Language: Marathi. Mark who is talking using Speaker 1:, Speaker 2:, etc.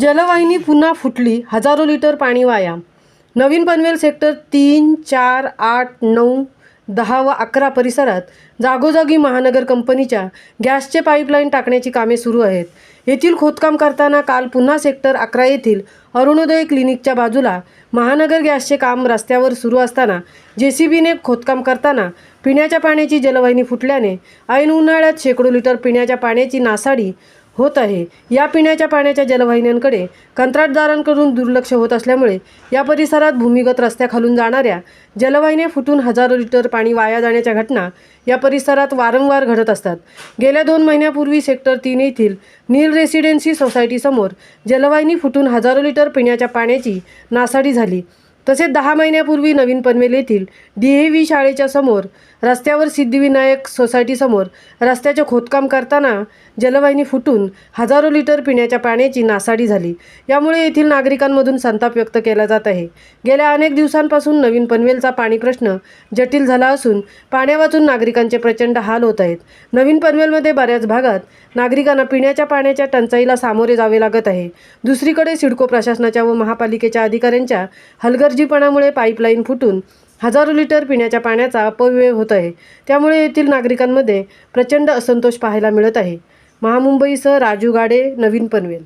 Speaker 1: जलवाहिनी पुन्हा फुटली, हजारो लिटर पाणी वाया। नवीन पनवेल सेक्टर 3, 4, 8, 9, 10 व 11 परिसरात जागोजागी महानगर कंपनीच्या गॅसचे पाईपलाईन टाकण्याची कामे सुरू आहेत। येथील खोदकाम करताना काल पुन्हा सेक्टर 11 येथील अरुणोदय क्लिनिकच्या बाजूला महानगर गॅसचे काम रस्त्यावर सुरू असताना JCBने खोदकाम करताना पिण्याच्या पाण्याची जलवाहिनी फुटल्याने ऐन उन्हाळ्यात शेकडो लिटर पिण्याच्या पाण्याची नासाडी होत आहे। या पिण्याच्या पाण्याच्या जलवाहिन्यांकडे कंत्राटदारांकडून दुर्लक्ष होत असल्यामुळे या परिसरात भूमिगत रस्त्याखालून जाणाऱ्या जलवाहिन्या फुटून हजारो लिटर पाणी वाया जाण्याच्या घटना या परिसरात वारंवार घडत असतात। गेल्या 2 महिन्यापूर्वी सेक्टर 3 येथील नील रेसिडेन्सी सोसायटीसमोर जलवाहिनी फुटून हजारो लिटर पिण्याच्या पाण्याची नासाडी झाली। तसेच 10 महिन्यापूर्वी नवीन पनवेल येथील DAV शाळेच्या समोर रस्त्यावर सिद्धिविनायक सोसायटीसमोर रस्त्याचे खोदकाम करताना जलवाहिनी फुटून हजारो लिटर पिण्याच्या पाण्याची नासाडी झाली। यामुळे येथील नागरिकांमधून संताप व्यक्त केला जात आहे। गेल्या अनेक दिवसांपासून नवीन पनवेलचा पाणी प्रश्न जटिल झाला असून पाण्यावाचून नागरिकांचे प्रचंड हाल होत आहेत। नवीन पनवेलमध्ये बऱ्याच भागात नागरिकांना पिण्याच्या पाण्याच्या टंचाईला सामोरे जावे लागत आहे। दुसरीकडे सिडको प्रशासनाच्या व महापालिकेच्या अधिकाऱ्यांच्या हलगर्जीपणामुळे पाईपलाईन फुटून हजारो लिटर पिण्याच्या पाण्याचा अपव्यय होत आहे। त्यामुळे येथील नागरिकांमध्ये प्रचंड असंतोष पाहायला मिळत आहे। महामुंबईसह राजू गाडे, नवीन पनवेल।